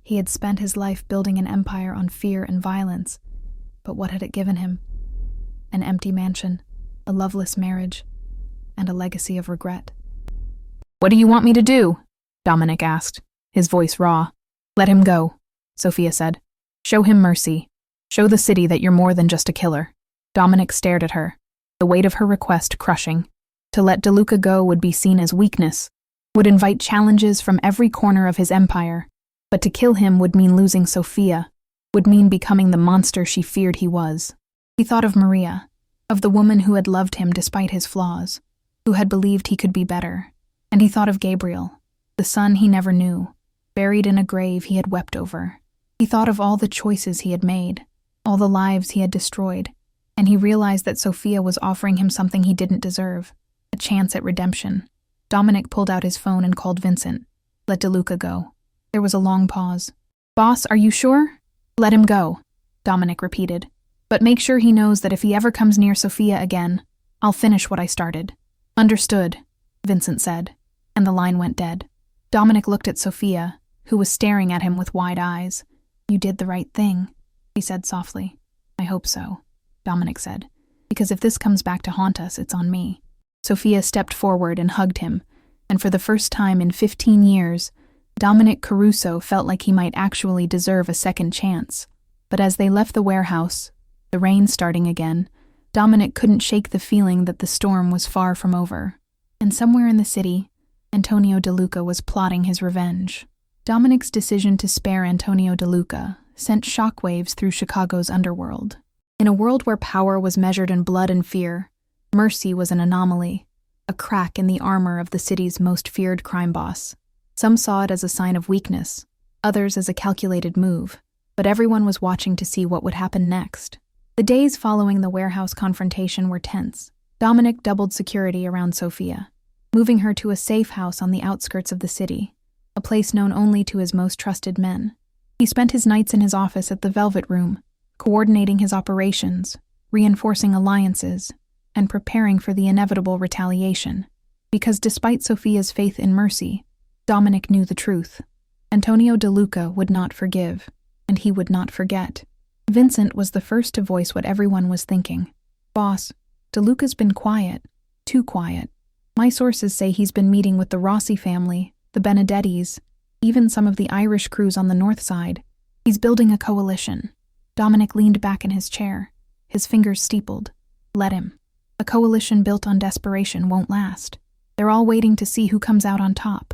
He had spent his life building an empire on fear and violence, but what had it given him? An empty mansion, a loveless marriage, and a legacy of regret. "What do you want me to do?" Dominic asked, his voice raw. "Let him go," Sophia said. "Show him mercy. Show the city that you're more than just a killer." Dominic stared at her, the weight of her request crushing. To let DeLuca go would be seen as weakness, would invite challenges from every corner of his empire. But to kill him would mean losing Sophia, would mean becoming the monster she feared he was. He thought of Maria, of the woman who had loved him despite his flaws, who had believed he could be better. And he thought of Gabriel, the son he never knew, buried in a grave he had wept over. He thought of all the choices he had made, all the lives he had destroyed, and he realized that Sophia was offering him something he didn't deserve, a chance at redemption. Dominic pulled out his phone and called Vincent. "Let DeLuca go." There was a long pause. "Boss, are you sure?" "Let him go," Dominic repeated. "But make sure he knows that if he ever comes near Sophia again, I'll finish what I started." "Understood," Vincent said, and the line went dead. Dominic looked at Sophia, who was staring at him with wide eyes. "You did the right thing," he said softly. "I hope so," Dominic said, "because if this comes back to haunt us, it's on me." Sophia stepped forward and hugged him, and for the first time in 15 years, Dominic Caruso felt like he might actually deserve a second chance. But as they left the warehouse, the rain starting again, Dominic couldn't shake the feeling that the storm was far from over. And somewhere in the city, Antonio DeLuca was plotting his revenge. Dominic's decision to spare Antonio DeLuca sent shockwaves through Chicago's underworld. In a world where power was measured in blood and fear, mercy was an anomaly, a crack in the armor of the city's most feared crime boss. Some saw it as a sign of weakness, others as a calculated move, but everyone was watching to see what would happen next. The days following the warehouse confrontation were tense. Dominic doubled security around Sophia, moving her to a safe house on the outskirts of the city, a place known only to his most trusted men. He spent his nights in his office at the Velvet Room, coordinating his operations, reinforcing alliances, and preparing for the inevitable retaliation. Because despite Sophia's faith in mercy, Dominic knew the truth. Antonio DeLuca would not forgive, and he would not forget. Vincent was the first to voice what everyone was thinking. "Boss, DeLuca's been quiet, too quiet. My sources say he's been meeting with the Rossi family, the Benedettis, even some of the Irish crews on the north side. He's building a coalition." Dominic leaned back in his chair, his fingers steepled. "Let him. A coalition built on desperation won't last. They're all waiting to see who comes out on top.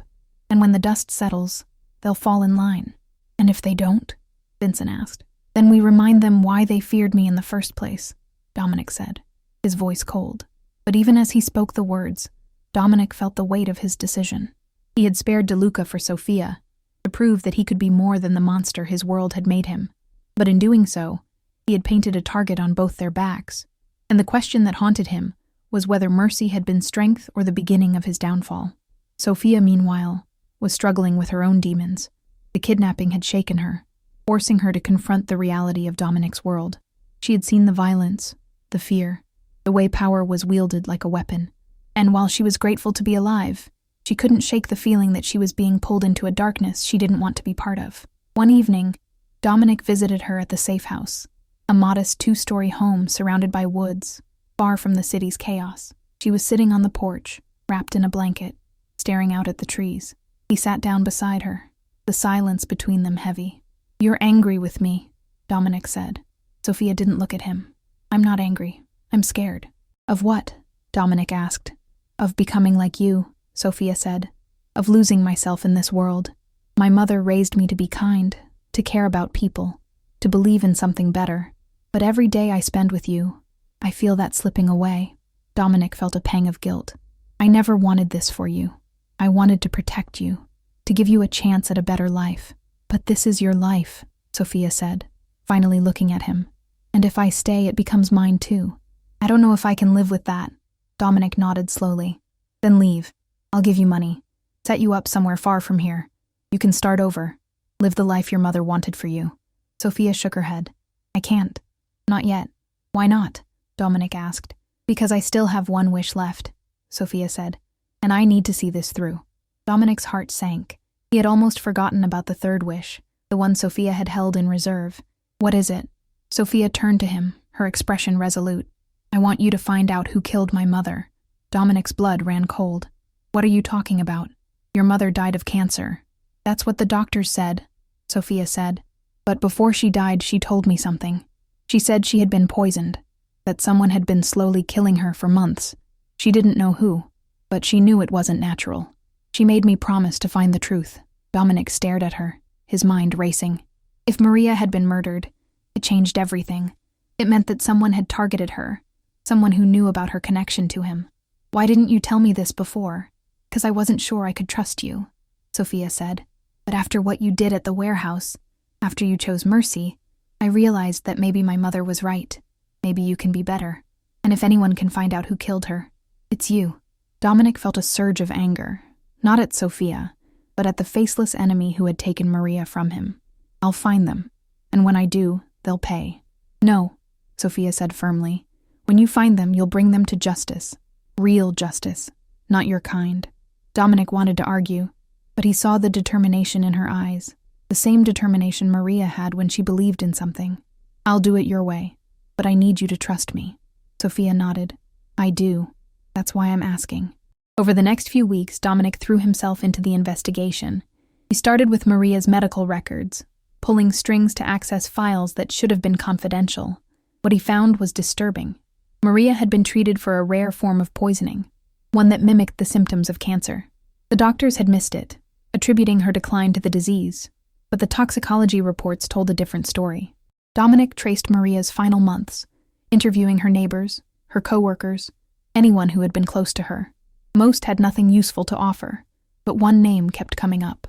And when the dust settles, they'll fall in line." "And if they don't?" Vincent asked. "Then we remind them why they feared me in the first place," Dominic said, his voice cold. But even as he spoke the words, Dominic felt the weight of his decision. He had spared DeLuca for Sophia, to prove that he could be more than the monster his world had made him. But in doing so, he had painted a target on both their backs, and the question that haunted him was whether mercy had been strength or the beginning of his downfall. Sophia, meanwhile, was struggling with her own demons. The kidnapping had shaken her, forcing her to confront the reality of Dominic's world. She had seen the violence, the fear, the way power was wielded like a weapon. And while she was grateful to be alive, she couldn't shake the feeling that she was being pulled into a darkness she didn't want to be part of. One evening, Dominic visited her at the safe house, a modest 2-story home surrounded by woods, far from the city's chaos. She was sitting on the porch, wrapped in a blanket, staring out at the trees. He sat down beside her, the silence between them heavy. "You're angry with me," Dominic said. Sophia didn't look at him. "I'm not angry. I'm scared." "Of what?" Dominic asked. "Of becoming like you," Sophia said. "Of losing myself in this world. My mother raised me to be kind, to care about people, to believe in something better. But every day I spend with you, I feel that slipping away." Dominic felt a pang of guilt. "I never wanted this for you. I wanted to protect you, to give you a chance at a better life. But this is your life," Sophia said, finally looking at him. "And if I stay, it becomes mine too. I don't know if I can live with that." Dominic nodded slowly. "Then leave. I'll give you money. Set you up somewhere far from here. You can start over. Live the life your mother wanted for you." Sophia shook her head. "I can't. Not yet." "Why not?" Dominic asked. "Because I still have one wish left," Sophia said. "And I need to see this through." Dominic's heart sank. He had almost forgotten about the third wish, the one Sophia had held in reserve. "What is it?" Sophia turned to him, her expression resolute. "I want you to find out who killed my mother." Dominic's blood ran cold. "What are you talking about?" "Your mother died of cancer." "That's what the doctors said," Sophia said. "But before she died, she told me something. She said she had been poisoned, that someone had been slowly killing her for months. She didn't know who, but she knew it wasn't natural. She made me promise to find the truth." Dominic stared at her, his mind racing. If Maria had been murdered, it changed everything. It meant that someone had targeted her, someone who knew about her connection to him. "Why didn't you tell me this before?" "'Cause I wasn't sure I could trust you," Sophia said. "But after what you did at the warehouse, after you chose mercy, I realized that maybe my mother was right. Maybe you can be better. And if anyone can find out who killed her, it's you." Dominic felt a surge of anger, not at Sophia, but at the faceless enemy who had taken Maria from him. "I'll find them, and when I do, they'll pay." "No," Sophia said firmly. "When you find them, you'll bring them to justice. Real justice, not your kind." Dominic wanted to argue, but he saw the determination in her eyes, the same determination Maria had when she believed in something. "I'll do it your way, but I need you to trust me." Sophia nodded. "I do. That's why I'm asking." Over the next few weeks, Dominic threw himself into the investigation. He started with Maria's medical records, pulling strings to access files that should have been confidential. What he found was disturbing. Maria had been treated for a rare form of poisoning, one that mimicked the symptoms of cancer. The doctors had missed it, attributing her decline to the disease, but the toxicology reports told a different story. Dominic traced Maria's final months, interviewing her neighbors, her co-workers, anyone who had been close to her. Most had nothing useful to offer, but one name kept coming up.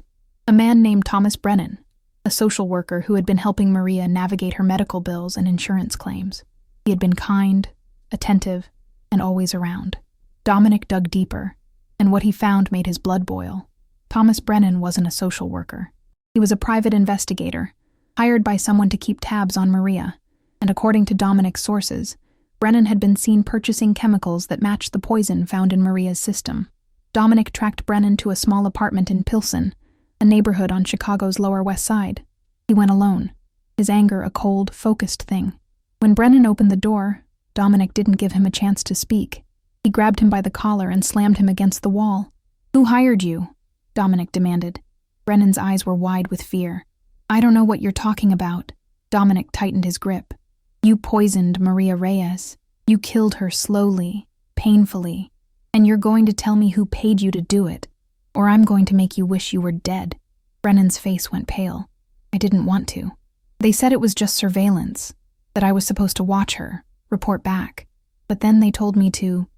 A man named Thomas Brennan, a social worker who had been helping Maria navigate her medical bills and insurance claims. He had been kind, attentive, and always around. Dominic dug deeper, and what he found made his blood boil. Thomas Brennan wasn't a social worker. He was a private investigator, hired by someone to keep tabs on Maria, and according to Dominic's sources, Brennan had been seen purchasing chemicals that matched the poison found in Maria's system. Dominic tracked Brennan to a small apartment in Pilsen, a neighborhood on Chicago's Lower West Side. He went alone, his anger a cold, focused thing. When Brennan opened the door, Dominic didn't give him a chance to speak. He grabbed him by the collar and slammed him against the wall. "Who hired you?" Dominic demanded. Brennan's eyes were wide with fear. "I don't know what you're talking about." Dominic tightened his grip. "You poisoned Maria Reyes. You killed her slowly, painfully, and you're going to tell me who paid you to do it, or I'm going to make you wish you were dead." Brennan's face went pale. "I didn't want to. They said it was just surveillance, that I was supposed to watch her, report back. But then they told me to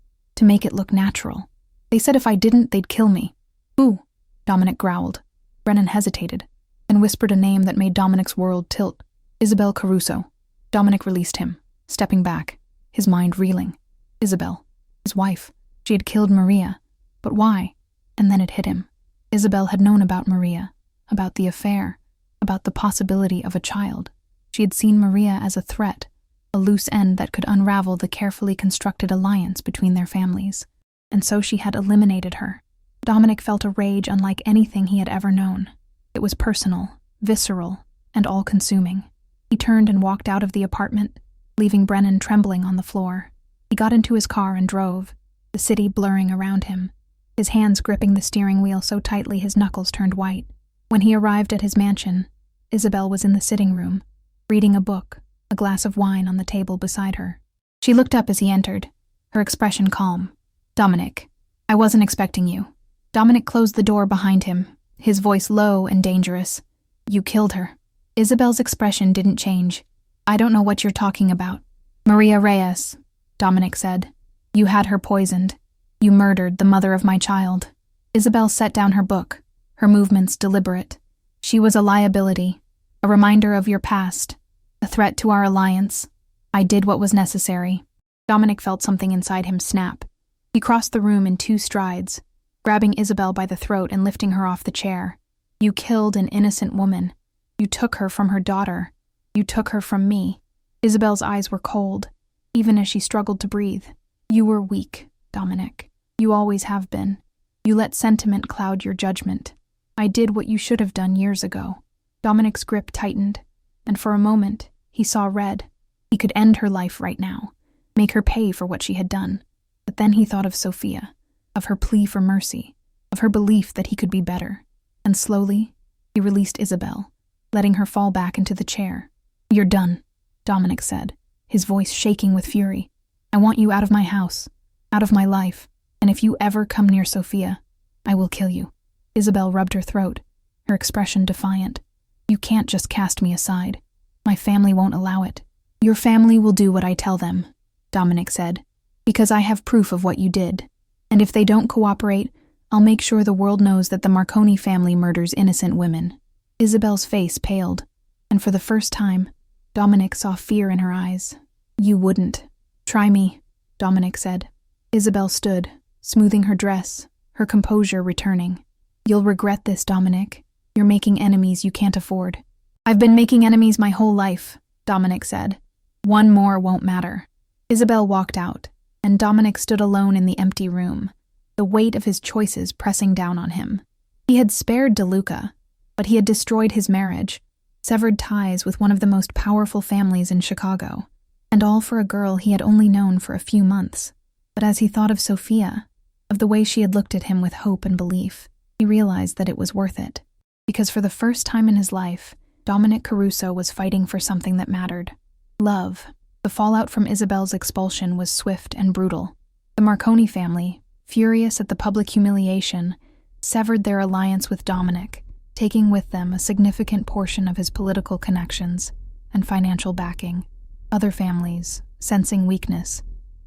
make it look natural. They said if I didn't, they'd kill me." "Who?" Dominic growled. Brennan hesitated, then whispered a name that made Dominic's world tilt. "Isabel Caruso." Dominic released him, stepping back, his mind reeling. Isabel, his wife. She had killed Maria. But why? And then it hit him. Isabel had known about Maria, about the affair, about the possibility of a child. She had seen Maria as a threat, a loose end that could unravel the carefully constructed alliance between their families. And so she had eliminated her. Dominic felt a rage unlike anything he had ever known. It was personal, visceral, and all-consuming. He turned and walked out of the apartment, leaving Brennan trembling on the floor. He got into his car and drove, the city blurring around him, his hands gripping the steering wheel so tightly his knuckles turned white. When he arrived at his mansion, Isabel was in the sitting room, reading a book, a glass of wine on the table beside her. She looked up as he entered, her expression calm. "Dominic, I wasn't expecting you." Dominic closed the door behind him, his voice low and dangerous. "You killed her." Isabel's expression didn't change. "I don't know what you're talking about." "Maria Reyes," Dominic said. "You had her poisoned. You murdered the mother of my child." Isabel set down her book, her movements deliberate. "She was a liability, a reminder of your past, a threat to our alliance. I did what was necessary." Dominic felt something inside him snap. He crossed the room in 2 strides, grabbing Isabel by the throat and lifting her off the chair. "You killed an innocent woman. You took her from her daughter. You took her from me." Isabel's eyes were cold, even as she struggled to breathe. "You were weak, Dominic. You always have been. You let sentiment cloud your judgment. I did what you should have done years ago." Dominic's grip tightened, and for a moment, he saw red. He could end her life right now, make her pay for what she had done. But then he thought of Sophia, of her plea for mercy, of her belief that he could be better. And slowly, he released Isabel, letting her fall back into the chair. "You're done," Dominic said, his voice shaking with fury. "I want you out of my house, out of my life, and if you ever come near Sophia, I will kill you." Isabel rubbed her throat, her expression defiant. "You can't just cast me aside. My family won't allow it." "Your family will do what I tell them," Dominic said, "because I have proof of what you did. And if they don't cooperate, I'll make sure the world knows that the Marconi family murders innocent women." Isabel's face paled, and for the first time, Dominic saw fear in her eyes. "You wouldn't." "Try me," Dominic said. Isabel stood, smoothing her dress, her composure returning. "You'll regret this, Dominic. You're making enemies you can't afford." "I've been making enemies my whole life," Dominic said. "One more won't matter." Isabel walked out, and Dominic stood alone in the empty room, the weight of his choices pressing down on him. He had spared DeLuca, but he had destroyed his marriage, severed ties with one of the most powerful families in Chicago, and all for a girl he had only known for a few months. But as he thought of Sophia, of the way she had looked at him with hope and belief, he realized that it was worth it. Because for the first time in his life, Dominic Caruso was fighting for something that mattered. Love. The fallout from Isabel's expulsion was swift and brutal. The Marconi family, furious at the public humiliation, severed their alliance with Dominic, taking with them a significant portion of his political connections and financial backing. Other families, sensing weakness,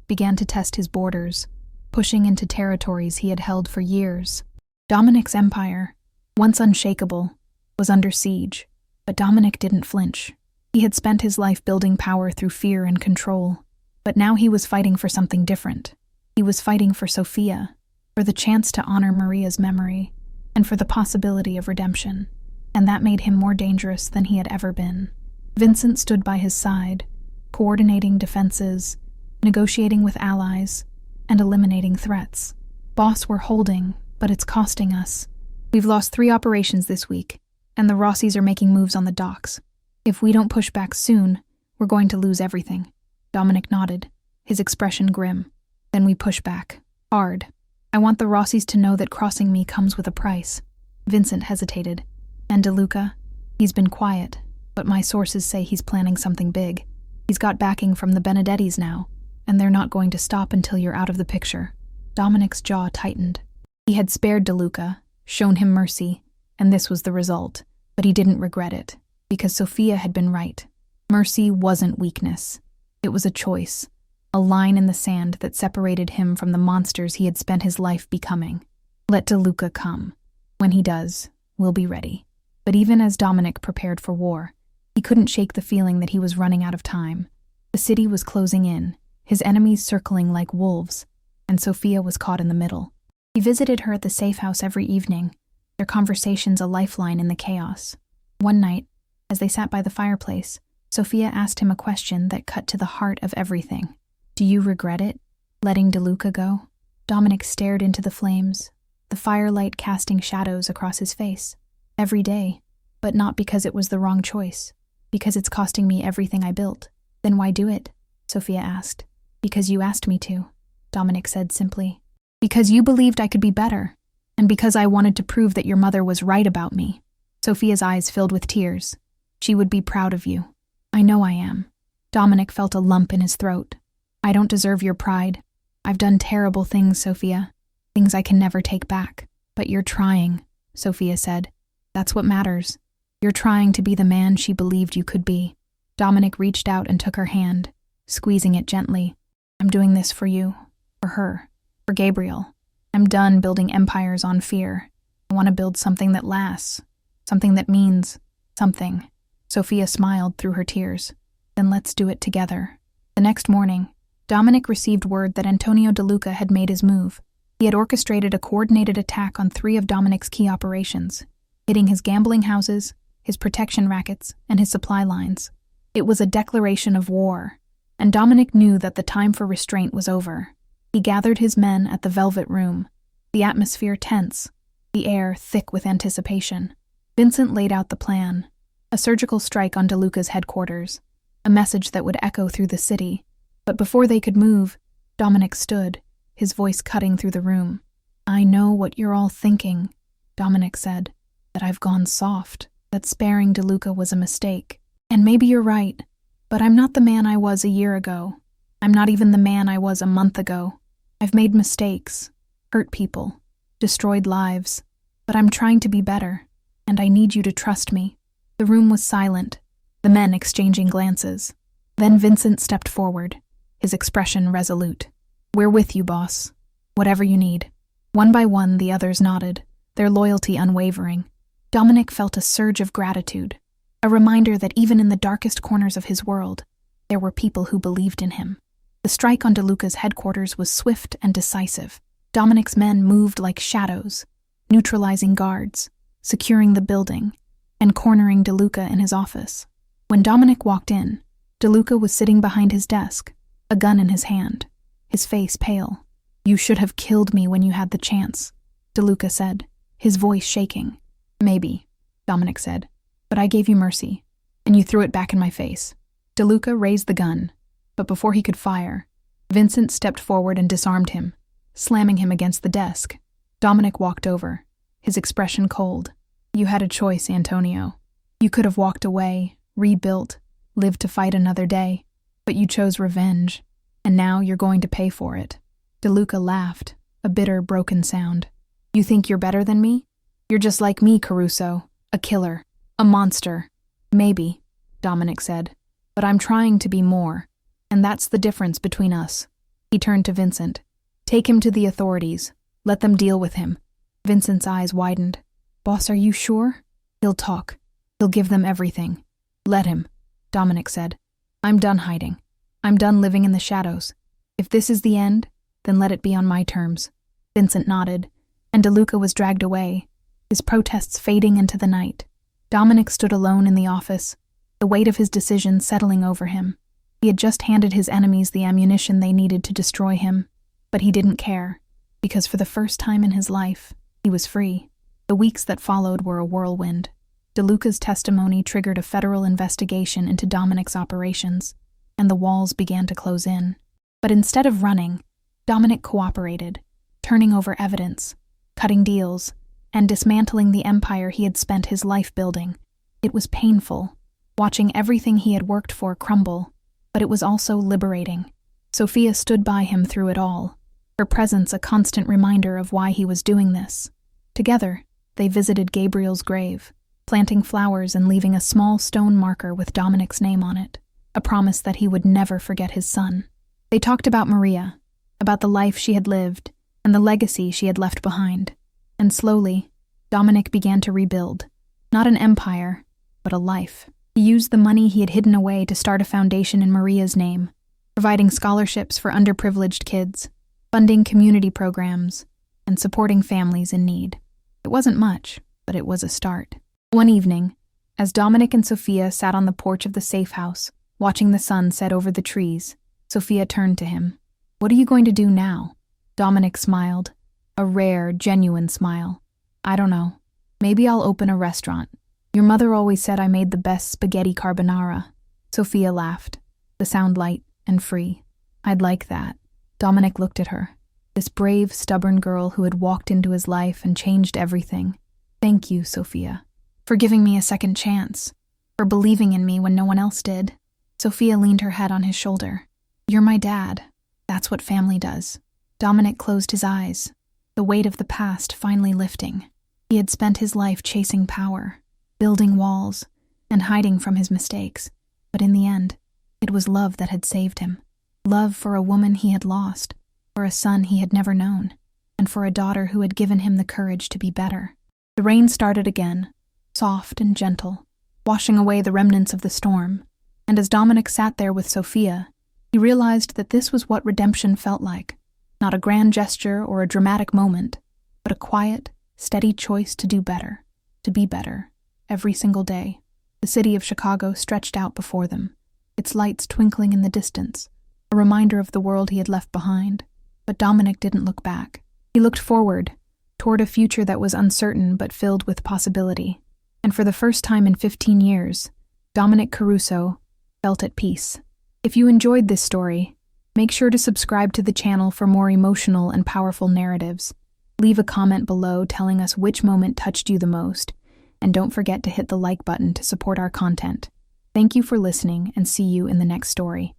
began to test his borders, pushing into territories he had held for years. Dominic's empire, once unshakable, was under siege, but Dominic didn't flinch. He had spent his life building power through fear and control, but now he was fighting for something different. He was fighting for Sophia, for the chance to honor Maria's memory, and for the possibility of redemption. And that made him more dangerous than he had ever been. Vincent stood by his side, coordinating defenses, negotiating with allies, and eliminating threats. "Boss, we're holding, but it's costing us. We've lost 3 operations this week, and the Rossies are making moves on the docks. If we don't push back soon, we're going to lose everything." Dominic nodded, his expression grim. "Then we push back. Hard. I want the Rossies to know that crossing me comes with a price." Vincent hesitated. "And DeLuca? He's been quiet, but my sources say he's planning something big. He's got backing from the Benedettis now, and they're not going to stop until you're out of the picture." Dominic's jaw tightened. He had spared DeLuca, shown him mercy, and this was the result, but he didn't regret it, because Sophia had been right. Mercy wasn't weakness. It was a choice, a line in the sand that separated him from the monsters he had spent his life becoming. Let DeLuca come. When he does, we'll be ready. But even as Dominic prepared for war, he couldn't shake the feeling that he was running out of time. The city was closing in, his enemies circling like wolves, and Sophia was caught in the middle. He visited her at the safe house every evening, their conversations a lifeline in the chaos. One night, as they sat by the fireplace, Sophia asked him a question that cut to the heart of everything. Do you regret it, letting DeLuca go? Dominic stared into the flames, the firelight casting shadows across his face. Every day, but not because it was the wrong choice, because it's costing me everything I built. Then why do it? Sophia asked. Because you asked me to, Dominic said simply. Because you believed I could be better, and because I wanted to prove that your mother was right about me. Sophia's eyes filled with tears. She would be proud of you. I know I am. Dominic felt a lump in his throat. I don't deserve your pride. I've done terrible things, Sophia. Things I can never take back. But you're trying, Sophia said. That's what matters. You're trying to be the man she believed you could be. Dominic reached out and took her hand, squeezing it gently. I'm doing this for you, for her, for Gabriel. I'm done building empires on fear. I want to build something that lasts, something that means something. Sophia smiled through her tears. Then let's do it together. The next morning, Dominic received word that Antonio DeLuca had made his move. He had orchestrated a coordinated attack on 3 of Dominic's key operations, hitting his gambling houses, his protection rackets, and his supply lines. It was a declaration of war, and Dominic knew that the time for restraint was over. He gathered his men at the Velvet Room, the atmosphere tense, the air thick with anticipation. Vincent laid out the plan, a surgical strike on DeLuca's headquarters, a message that would echo through the city. But before they could move, Dominic stood, his voice cutting through the room. I know what you're all thinking, Dominic said, that I've gone soft, that sparing DeLuca was a mistake. And maybe you're right, but I'm not the man I was a year ago. I'm not even the man I was a month ago. I've made mistakes, hurt people, destroyed lives, but I'm trying to be better, and I need you to trust me. The room was silent, the men exchanging glances. Then Vincent stepped forward, his expression resolute. We're with you, boss. Whatever you need. One by one, the others nodded, their loyalty unwavering. Dominic felt a surge of gratitude, a reminder that even in the darkest corners of his world, there were people who believed in him. The strike on DeLuca's headquarters was swift and decisive. Dominic's men moved like shadows, neutralizing guards, securing the building, and cornering DeLuca in his office. When Dominic walked in, DeLuca was sitting behind his desk, a gun in his hand, his face pale. You should have killed me when you had the chance, DeLuca said, his voice shaking. Maybe, Dominic said, but I gave you mercy, and you threw it back in my face. DeLuca raised the gun, but before he could fire, Vincent stepped forward and disarmed him, slamming him against the desk. Dominic walked over, his expression cold. You had a choice, Antonio. You could have walked away, rebuilt, lived to fight another day, but you chose revenge, and now you're going to pay for it. DeLuca laughed, a bitter, broken sound. You think you're better than me? You're just like me, Caruso, a killer, a monster. Maybe, Dominic said, but I'm trying to be more, and that's the difference between us. He turned to Vincent. Take him to the authorities. Let them deal with him. Vincent's eyes widened. Boss, are you sure? He'll talk. He'll give them everything. Let him, Dominic said. I'm done hiding. I'm done living in the shadows. If this is the end, then let it be on my terms. Vincent nodded, and DeLuca was dragged away, his protests fading into the night. Dominic stood alone in the office, the weight of his decision settling over him. He had just handed his enemies the ammunition they needed to destroy him, but he didn't care, because for the first time in his life, he was free. The weeks that followed were a whirlwind. DeLuca's testimony triggered a federal investigation into Dominic's operations, and the walls began to close in. But instead of running, Dominic cooperated, turning over evidence, cutting deals, and dismantling the empire he had spent his life building. It was painful, watching everything he had worked for crumble, but it was also liberating. Sophia stood by him through it all, her presence a constant reminder of why he was doing this. Together, they visited Gabriel's grave, planting flowers and leaving a small stone marker with Dominic's name on it, a promise that he would never forget his son. They talked about Maria, about the life she had lived, and the legacy she had left behind. And slowly, Dominic began to rebuild. Not an empire, but a life. He used the money he had hidden away to start a foundation in Maria's name, providing scholarships for underprivileged kids, funding community programs, and supporting families in need. It wasn't much, but it was a start. One evening, As Dominic and Sophia sat on the porch of the safe house, watching the sun set over the trees, Sophia turned to him. "What are you going to do now?" Dominic smiled, a rare, genuine smile. "I don't know. Maybe I'll open a restaurant. Your mother always said I made the best spaghetti carbonara." Sophia laughed, the sound light and free. "I'd like that." Dominic looked at her, this brave, stubborn girl who had walked into his life and changed everything. "Thank you, Sophia, for giving me a second chance, for believing in me when no one else did." Sophia leaned her head on his shoulder. "You're my dad. That's what family does." Dominic closed his eyes, the weight of the past finally lifting. He had spent his life chasing power, building walls, and hiding from his mistakes. But in the end, it was love that had saved him. Love for a woman he had lost, for a son he had never known, and for a daughter who had given him the courage to be better. The rain started again, soft and gentle, washing away the remnants of the storm, and as Dominic sat there with Sophia, he realized that this was what redemption felt like. Not a grand gesture or a dramatic moment, but a quiet, steady choice to do better, to be better, every single day. The city of Chicago stretched out before them, its lights twinkling in the distance, a reminder of the world he had left behind. But Dominic didn't look back. He looked forward, toward a future that was uncertain but filled with possibility. And for the first time in 15 years, Dominic Caruso felt at peace. If you enjoyed this story, make sure to subscribe to the channel for more emotional and powerful narratives. Leave a comment below telling us which moment touched you the most, and don't forget to hit the like button to support our content. Thank you for listening, and see you in the next story.